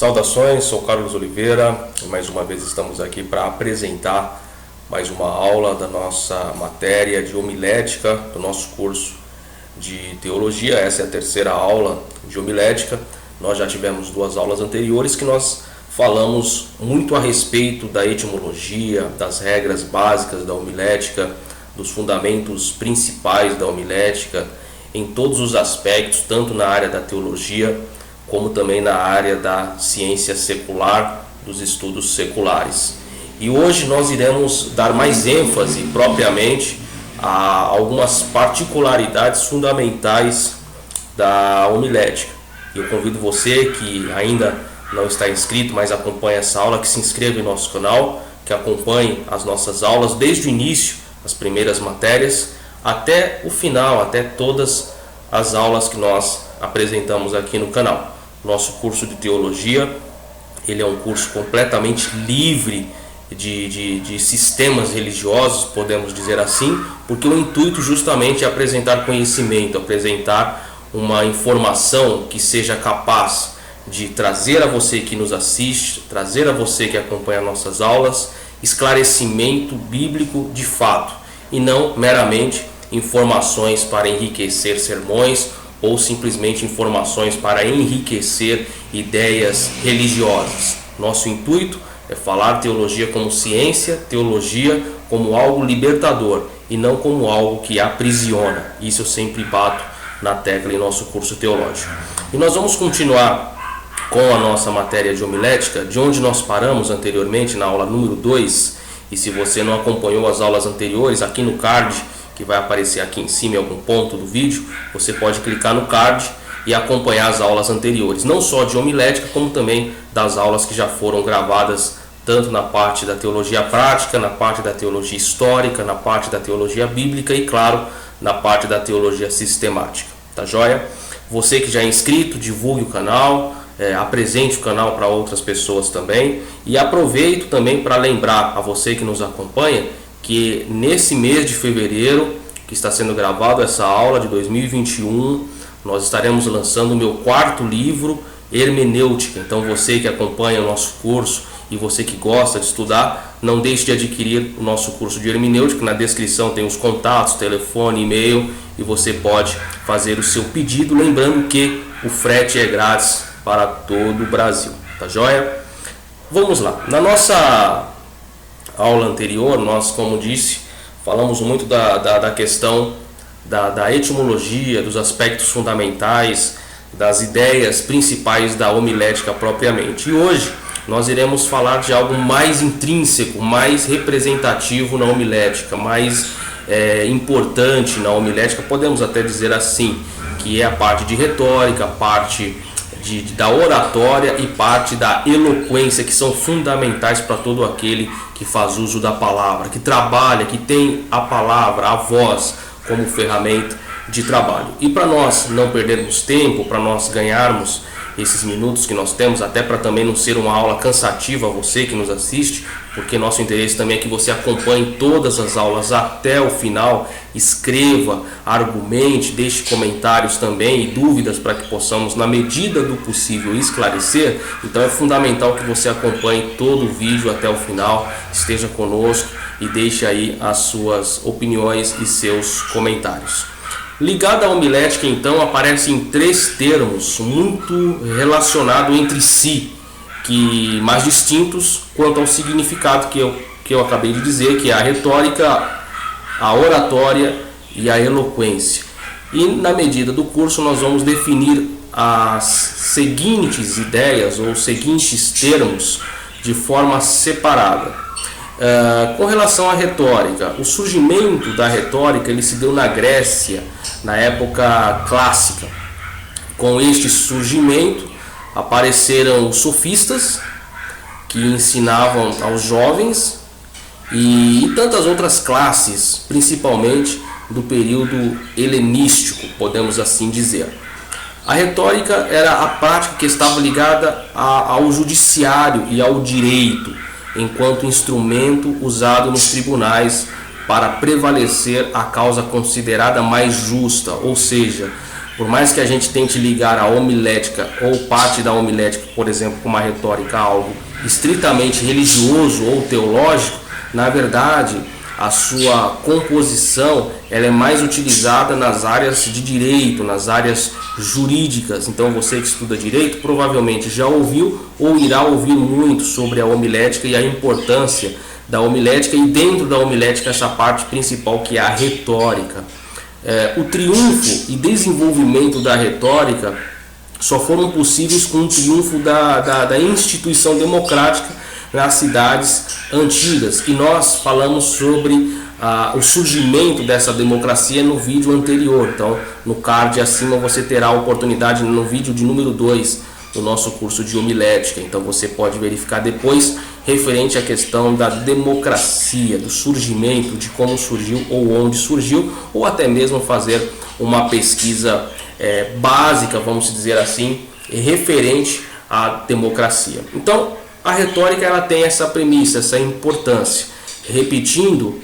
Saudações, sou Carlos Oliveira e mais uma vez estamos aqui para apresentar mais uma aula da nossa matéria de homilética do nosso curso de teologia. Essa é a terceira aula de homilética. Nós já tivemos duas aulas anteriores que nós falamos muito a respeito da etimologia, das regras básicas da homilética, dos fundamentos principais da homilética em todos os aspectos, tanto na área da teologia como também na área da ciência secular, dos estudos seculares. E hoje nós iremos dar mais ênfase propriamente a algumas particularidades fundamentais da homilética. Eu convido você que ainda não está inscrito, mas acompanha essa aula, que se inscreva em nosso canal, que acompanhe as nossas aulas desde o início, as primeiras matérias, até o final, até todas as aulas que nós apresentamos aqui no canal. Nosso curso de teologia, ele é um curso completamente livre de sistemas religiosos, podemos dizer assim, porque o intuito justamente é apresentar conhecimento, apresentar uma informação que seja capaz de trazer a você que nos assiste, trazer a você que acompanha nossas aulas, esclarecimento bíblico de fato, e não meramente informações para enriquecer sermões ou simplesmente informações para enriquecer ideias religiosas. Nosso intuito é falar teologia como ciência, teologia como algo libertador e não como algo que aprisiona. Isso eu sempre bato na tecla em nosso curso teológico. E nós vamos continuar com a nossa matéria de homilética, de onde nós paramos anteriormente na aula número 2. E se você não acompanhou as aulas anteriores, aqui no card, que vai aparecer aqui em cima em algum ponto do vídeo, você pode clicar no card e acompanhar as aulas anteriores, não só de homilética, como também das aulas que já foram gravadas, tanto na parte da teologia prática, na parte da teologia histórica, na parte da teologia bíblica e, claro, na parte da teologia sistemática. Tá joia? Você que já é inscrito, divulgue o canal, apresente o canal para outras pessoas também, e aproveito também para lembrar a você que nos acompanha que nesse mês de fevereiro, que está sendo gravado essa aula de 2021, nós estaremos lançando o meu quarto livro, Hermenêutica. Então você que acompanha o nosso curso e você que gosta de estudar, não deixe de adquirir o nosso curso de Hermenêutica. Na descrição tem os contatos, telefone, e-mail, e você pode fazer o seu pedido, lembrando que o frete é grátis para todo o Brasil. Tá joia? Vamos lá. Na nossa aula anterior, nós, como disse, falamos muito da questão da etimologia, dos aspectos fundamentais, das ideias principais da homilética propriamente. E hoje nós iremos falar de algo mais intrínseco, mais representativo na homilética, mais importante na homilética, podemos até dizer assim, que é a parte de retórica, a parte da oratória e parte da eloquência, que são fundamentais para todo aquele que faz uso da palavra, que trabalha, que tem a palavra, a voz como ferramenta de trabalho. E para nós não perdermos tempo, para nós ganharmos esses minutos que nós temos, até para também não ser uma aula cansativa a você que nos assiste, porque nosso interesse também é que você acompanhe todas as aulas até o final, escreva, argumente, deixe comentários também e dúvidas para que possamos, na medida do possível, esclarecer. Então é fundamental que você acompanhe todo o vídeo até o final, esteja conosco e deixe aí as suas opiniões e seus comentários. Ligada à homilética, então, aparecem três termos muito relacionados entre si, que mais distintos quanto ao significado que eu acabei de dizer, que é a retórica, a oratória e a eloquência. E na medida do curso nós vamos definir as seguintes ideias ou seguintes termos de forma separada. Com relação à retórica, o surgimento da retórica ele se deu na Grécia, na época clássica. Com este surgimento apareceram os sofistas, que ensinavam aos jovens, e tantas outras classes, principalmente do período helenístico, podemos assim dizer. A retórica era a prática que estava ligada ao judiciário e ao direito, enquanto instrumento usado nos tribunais para prevalecer a causa considerada mais justa, ou seja, Por mais que a gente tente ligar a homilética ou parte da homilética, por exemplo, com uma retórica a algo estritamente religioso ou teológico, na verdade a sua composição ela é mais utilizada nas áreas de direito, nas áreas jurídicas. Então você que estuda direito provavelmente já ouviu ou irá ouvir muito sobre a homilética e a importância da homilética, e dentro da homilética essa parte principal que é a retórica. O triunfo e desenvolvimento da retórica só foram possíveis com o triunfo da instituição democrática nas cidades antigas, e nós falamos sobre o surgimento dessa democracia no vídeo anterior. Então no card acima você terá a oportunidade no vídeo de número 2 do nosso curso de homilética, então você pode verificar depois referente à questão da democracia, do surgimento, de como surgiu ou onde surgiu, ou até mesmo fazer uma pesquisa básica, vamos dizer assim, referente à democracia. Então a retórica ela tem essa premissa, essa importância. Repetindo,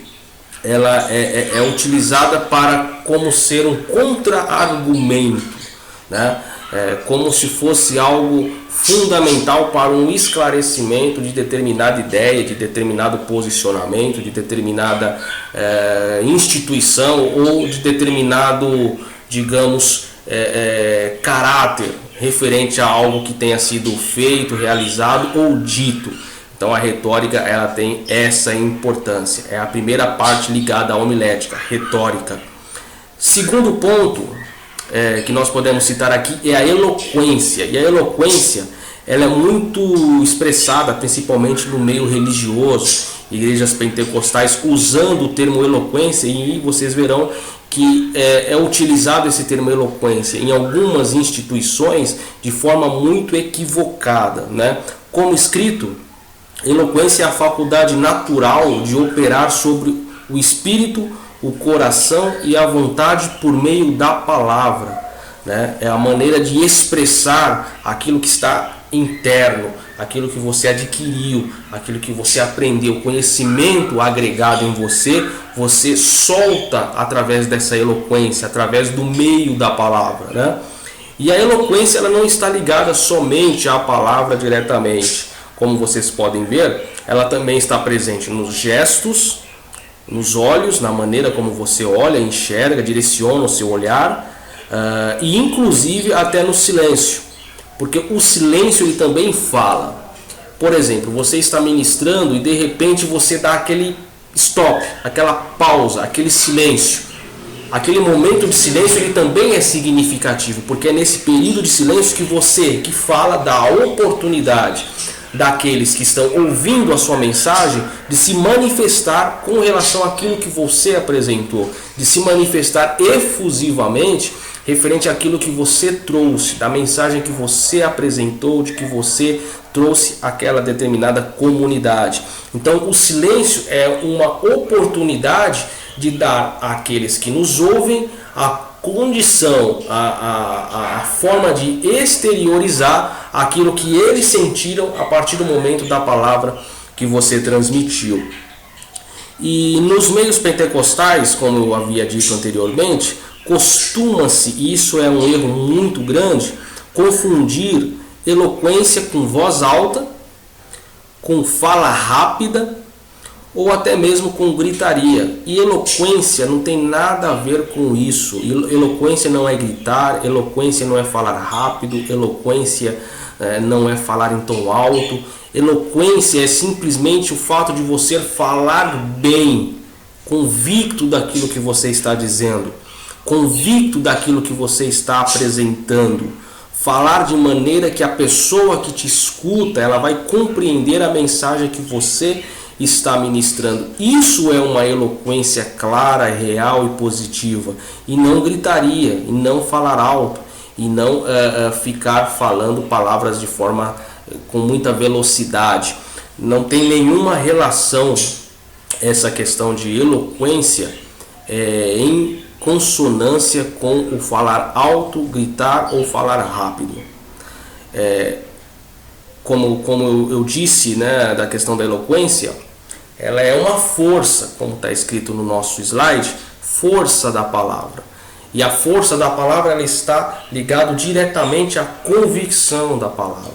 ela é utilizada para como ser um contra-argumento, né? Como se fosse algo fundamental para um esclarecimento de determinada ideia, de determinado posicionamento, de determinada instituição ou de determinado, digamos, caráter referente a algo que tenha sido feito, realizado ou dito. Então a retórica ela tem essa importância. É a primeira parte ligada à homilética, retórica. Segundo ponto que nós podemos citar aqui é a eloquência. E a eloquência ela é muito expressada principalmente no meio religioso, igrejas pentecostais usando o termo eloquência, e vocês verão que é utilizado esse termo eloquência em algumas instituições de forma muito equivocada, né? Como escrito, eloquência é a faculdade natural de operar sobre o espírito, o coração e a vontade por meio da palavra, né? É a maneira de expressar aquilo que está interno, aquilo que você adquiriu, aquilo que você aprendeu, conhecimento agregado em você, você solta através dessa eloquência, através do meio da palavra, né? E a eloquência ela não está ligada somente à palavra diretamente. Como vocês podem ver, ela também está presente nos gestos, nos olhos, na maneira como você olha, enxerga, direciona o seu olhar, e inclusive até no silêncio, porque o silêncio ele também fala. Por exemplo, você está ministrando e de repente você dá aquele stop, aquela pausa, aquele silêncio. Aquele momento de silêncio ele também é significativo, porque é nesse período de silêncio que você que fala dá a oportunidade daqueles que estão ouvindo a sua mensagem de se manifestar com relação àquilo que você apresentou, de se manifestar efusivamente referente àquilo que você trouxe, da mensagem que você apresentou, de que você trouxe àquela determinada comunidade. Então o silêncio é uma oportunidade de dar àqueles que nos ouvem a condição, a forma de exteriorizar aquilo que eles sentiram a partir do momento da palavra que você transmitiu. E nos meios pentecostais, como eu havia dito anteriormente, costuma-se, e isso é um erro muito grande, confundir eloquência com voz alta, com fala rápida ou até mesmo com gritaria. E eloquência não tem nada a ver com isso. Eloquência não é gritar, eloquência não é falar rápido, eloquência não é falar em tom alto. Eloquência é simplesmente o fato de você falar bem, convicto daquilo que você está dizendo, convicto daquilo que você está apresentando. Falar de maneira que a pessoa que te escuta, ela vai compreender a mensagem que você está ministrando. Isso é uma eloquência clara, real e positiva, e não gritaria, e não falar alto, e não ficar falando palavras de forma com muita velocidade. Não tem nenhuma relação essa questão de eloquência em consonância com o falar alto, gritar ou falar rápido. Como eu disse, né, da questão da eloquência, ela é uma força, como está escrito no nosso slide, força da palavra. E a força da palavra, ela está ligada diretamente à convicção da palavra,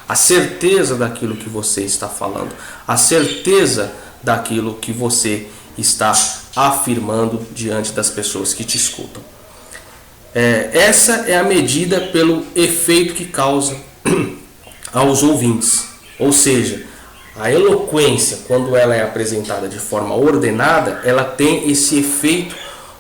a certeza daquilo que você está falando, a certeza daquilo que você está afirmando diante das pessoas que te escutam. Essa é a medida pelo efeito que causa aos ouvintes. Ou seja, a eloquência, quando ela é apresentada de forma ordenada, ela tem esse efeito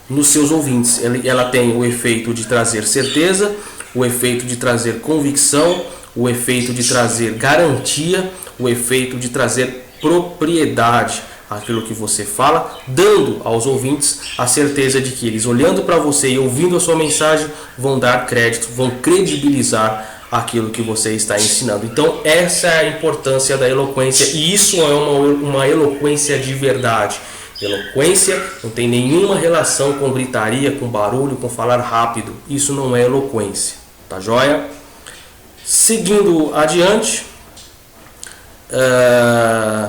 nos seus ouvintes. Ela tem o efeito de trazer certeza, o efeito de trazer convicção, o efeito de trazer garantia, o efeito de trazer propriedade àquilo que você fala, dando aos ouvintes a certeza de que eles, olhando para você e ouvindo a sua mensagem, vão dar crédito, vão credibilizar aquilo que você está ensinando. Então essa é a importância da eloquência, e isso é uma eloquência de verdade. Eloquência não tem nenhuma relação com gritaria, com barulho, com falar rápido. Isso não é eloquência, tá joia? Seguindo adiante,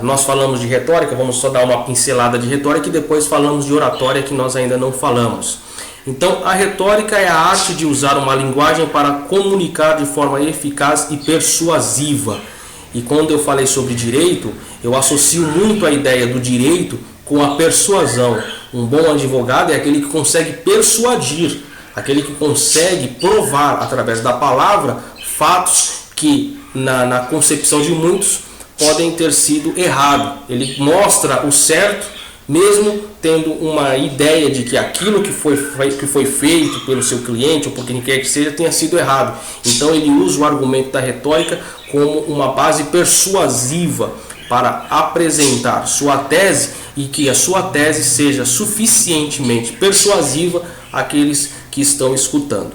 nós falamos de retórica, vamos só dar uma pincelada de retórica e depois falamos de oratória, que nós ainda não falamos. Então, a retórica é a arte de usar uma linguagem para comunicar de forma eficaz e persuasiva. E quando eu falei sobre direito, eu associo muito a ideia do direito com a persuasão. Um bom advogado é aquele que consegue persuadir, aquele que consegue provar através da palavra fatos que na concepção de muitos podem ter sido errados. Ele mostra o certo, mesmo tendo uma ideia de que aquilo que foi feito pelo seu cliente ou por quem quer que seja tenha sido errado. Então ele usa o argumento da retórica como uma base persuasiva para apresentar sua tese, e que a sua tese seja suficientemente persuasiva àqueles que estão escutando.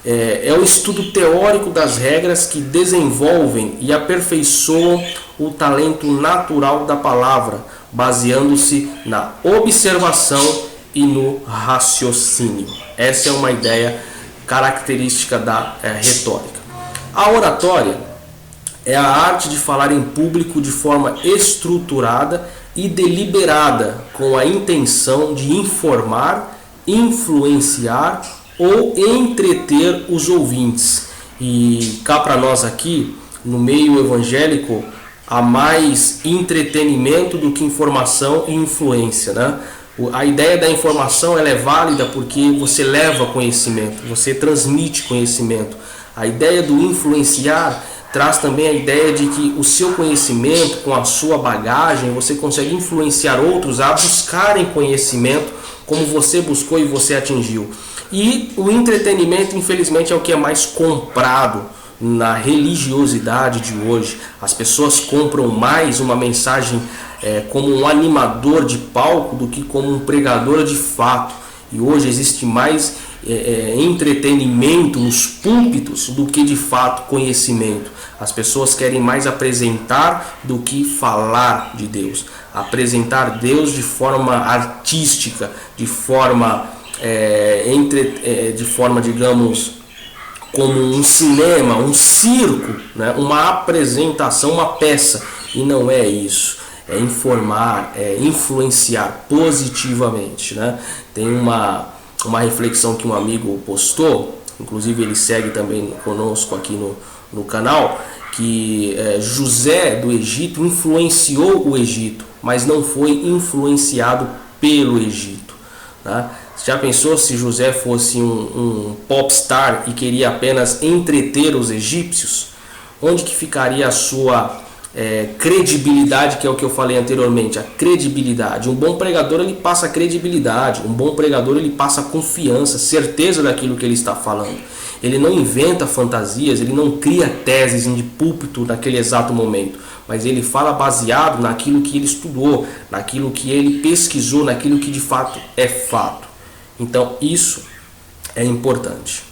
É o estudo teórico das regras que desenvolvem e aperfeiçoam o talento natural da palavra, baseando-se na observação e no raciocínio. Essa é uma ideia característica da retórica. A oratória é a arte de falar em público de forma estruturada e deliberada, com a intenção de informar, influenciar ou entreter os ouvintes. E cá para nós aqui, no meio evangélico, há mais entretenimento do que informação e influência, né? A ideia da informação, ela é válida porque você leva conhecimento, você transmite conhecimento. A ideia do influenciar traz também a ideia de que o seu conhecimento, com a sua bagagem, você consegue influenciar outros a buscarem conhecimento como você buscou e você atingiu. E o entretenimento, infelizmente, é o que é mais comprado na religiosidade de hoje. As pessoas compram mais uma mensagem como um animador de palco do que como um pregador de fato. E hoje existe mais entretenimento nos púlpitos do que de fato conhecimento. As pessoas querem mais apresentar do que falar de Deus. Apresentar Deus de forma artística, de forma, digamos, como um cinema, um circo, né? Uma apresentação, uma peça. E não é isso. É informar, é influenciar positivamente, né? Tem uma reflexão que um amigo postou, inclusive ele segue também conosco aqui no canal, que José do Egito influenciou o Egito, mas não foi influenciado pelo Egito, né? Já pensou se José fosse um popstar e queria apenas entreter os egípcios? Onde que ficaria a sua credibilidade, que é o que eu falei anteriormente? A credibilidade. Um bom pregador, ele passa credibilidade. Um bom pregador, ele passa confiança, certeza daquilo que ele está falando. Ele não inventa fantasias, ele não cria teses de púlpito naquele exato momento, mas ele fala baseado naquilo que ele estudou, naquilo que ele pesquisou, naquilo que de fato é fato. Então isso é importante.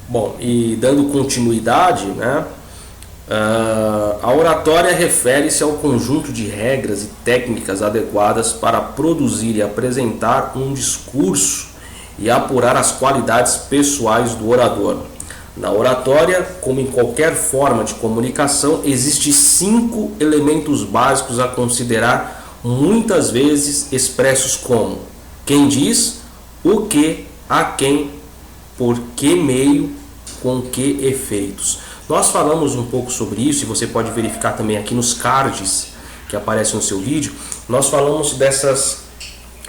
Bom, e dando continuidade, né? A oratória refere-se ao conjunto de regras e técnicas adequadas para produzir e apresentar um discurso e apurar as qualidades pessoais do orador. Na oratória, como em qualquer forma de comunicação, existem 5 elementos básicos a considerar, muitas vezes expressos como quem diz, o que, a quem, por que meio, com que efeitos. Nós falamos um pouco sobre isso, e você pode verificar também aqui nos cards que aparecem no seu vídeo. Nós falamos dessas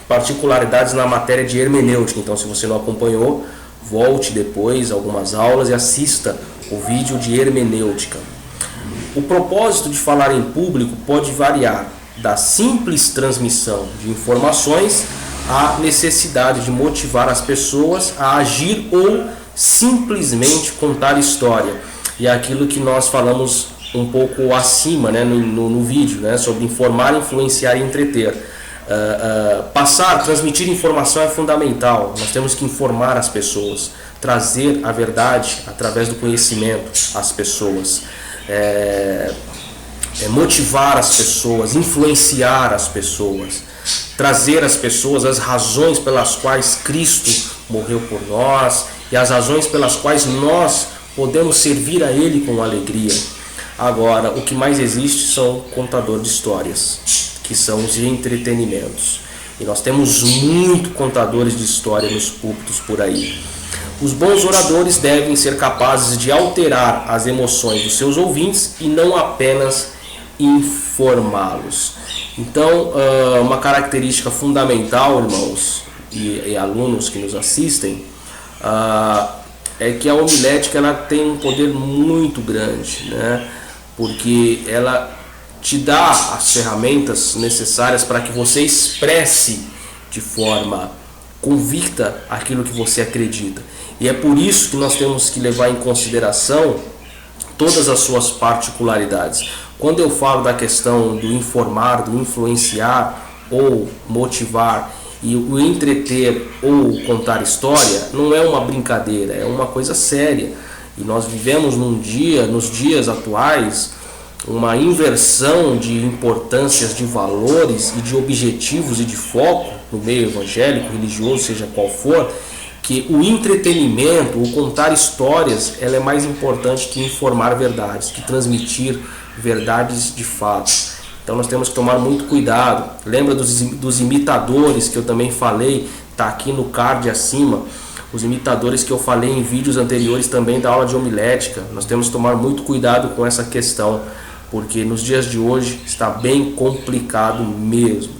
particularidades na matéria de hermenêutica. Então, se você não acompanhou, volte depois algumas aulas e assista o vídeo de hermenêutica. O propósito de falar em público pode variar da simples transmissão de informações à necessidade de motivar as pessoas a agir ou simplesmente contar história. E é aquilo que nós falamos um pouco acima, né, no vídeo, né, sobre informar, influenciar e entreter. Transmitir informação é fundamental. Nós temos que informar as pessoas, trazer a verdade através do conhecimento às pessoas, motivar as pessoas, influenciar as pessoas, trazer às pessoas as razões pelas quais Cristo morreu por nós e as razões pelas quais nós podemos servir a Ele com alegria. Agora, o que mais existe são contadores de histórias, que são os entretenimentos. E nós temos muito contadores de história nos púlpitos por aí. Os bons oradores devem ser capazes de alterar as emoções dos seus ouvintes e não apenas informá-los. Então, uma característica fundamental, irmãos e alunos que nos assistem, é que a homilética ela tem um poder muito grande, né? Porque ela te dá as ferramentas necessárias para que você expresse de forma convicta aquilo que você acredita. E é por isso que nós temos que levar em consideração todas as suas particularidades. Quando eu falo da questão do informar, do influenciar ou motivar e o entreter ou contar história, não é uma brincadeira, é uma coisa séria. E nós vivemos nos dias atuais, uma inversão de importâncias, de valores e de objetivos e de foco no meio evangélico, religioso, seja qual for, que o entretenimento, o contar histórias, ela é mais importante que informar verdades, que transmitir verdades de fato. Então nós temos que tomar muito cuidado. Lembra dos imitadores que eu também falei, está aqui no card acima, os imitadores que eu falei em vídeos anteriores também da aula de homilética. Nós temos que tomar muito cuidado com essa questão, porque nos dias de hoje está bem complicado mesmo.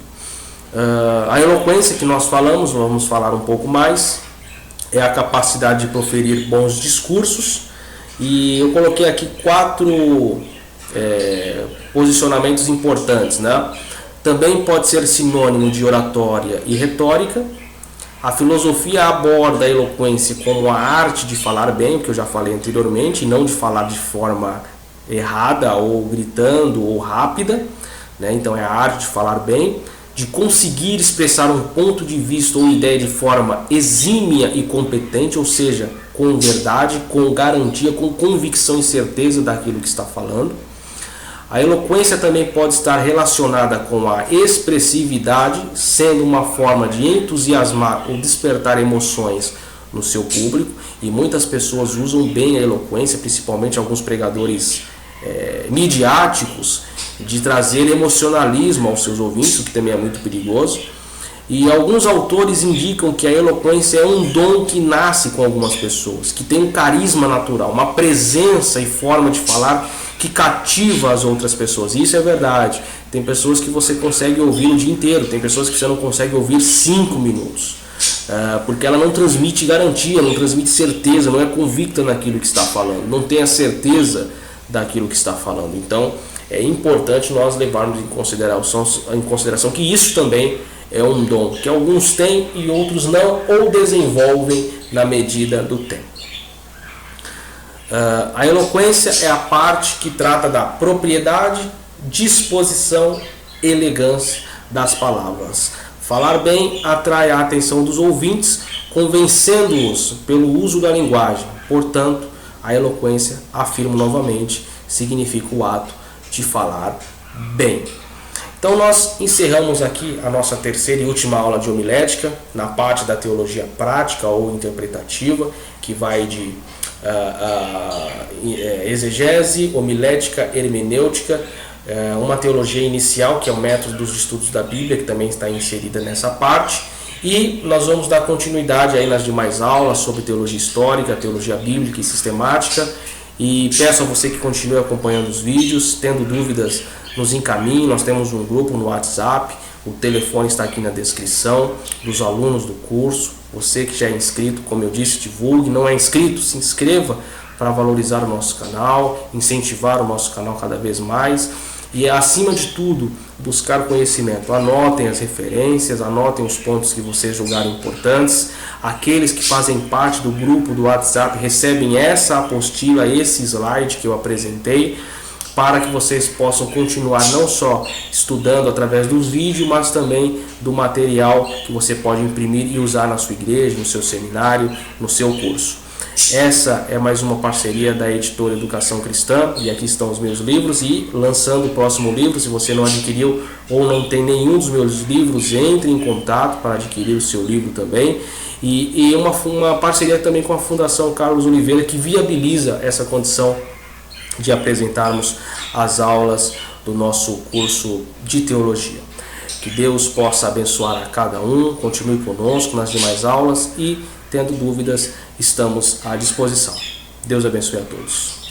A eloquência que nós falamos, vamos falar um pouco mais, é a capacidade de proferir bons discursos, e eu coloquei aqui 4 posicionamentos importantes, né? Também pode ser sinônimo de oratória e retórica. A filosofia aborda a eloquência como a arte de falar bem, o que eu já falei anteriormente, e não de falar de forma errada ou gritando ou rápida, né? Então é a arte de falar bem, de conseguir expressar um ponto de vista ou ideia de forma exímia e competente, ou seja, com verdade, com garantia, com convicção e certeza daquilo que está falando. A eloquência também pode estar relacionada com a expressividade, sendo uma forma de entusiasmar ou despertar emoções no seu público, e muitas pessoas usam bem a eloquência, principalmente alguns pregadores midiáticos, de trazer emocionalismo aos seus ouvintes, o que também é muito perigoso. E alguns autores indicam que a eloquência é um dom que nasce com algumas pessoas, que tem um carisma natural, uma presença e forma de falar que cativa as outras pessoas. E isso é verdade. Tem pessoas que você consegue ouvir o dia inteiro, tem pessoas que você não consegue ouvir 5 minutos, porque ela não transmite garantia, não transmite certeza, não é convicta naquilo que está falando, não tem a certeza daquilo que está falando. Então é importante nós levarmos em consideração que isso também é um dom que alguns têm e outros não, ou desenvolvem na medida do tempo. A eloquência é a parte que trata da propriedade, disposição, elegância das palavras. Falar bem atrai a atenção dos ouvintes, convencendo-os pelo uso da linguagem. Portanto, a eloquência, afirmo novamente, significa o ato de falar bem. Então nós encerramos aqui a nossa terceira e última aula de homilética, na parte da teologia prática ou interpretativa, que vai de exegese, homilética, hermenêutica, uma teologia inicial, que é o método dos estudos da Bíblia, que também está inserida nessa parte, E nós vamos dar continuidade aí nas demais aulas sobre teologia histórica, teologia bíblica e sistemática. E peço a você que continue acompanhando os vídeos, tendo dúvidas, nos encaminhe. Nós temos um grupo no WhatsApp, o telefone está aqui na descrição, dos alunos do curso. Você que já é inscrito, como eu disse, divulgue. Não é inscrito, se inscreva para valorizar o nosso canal, incentivar o nosso canal cada vez mais. E acima de tudo, buscar conhecimento. Anotem as referências, anotem os pontos que vocês julgarem importantes. Aqueles que fazem parte do grupo do WhatsApp recebem essa apostila, esse slide que eu apresentei, para que vocês possam continuar não só estudando através dos vídeos, mas também do material que você pode imprimir e usar na sua igreja, no seu seminário, no seu curso. Essa é mais uma parceria da editora Educação Cristã, e aqui estão os meus livros. E lançando o próximo livro, se você não adquiriu ou não tem nenhum dos meus livros, entre em contato para adquirir o seu livro também. E uma parceria também com a Fundação Carlos Oliveira, que viabiliza essa condição de apresentarmos as aulas do nosso curso de teologia. Que Deus possa abençoar a cada um, continue conosco nas demais aulas e, tendo dúvidas, estamos à disposição. Deus abençoe a todos.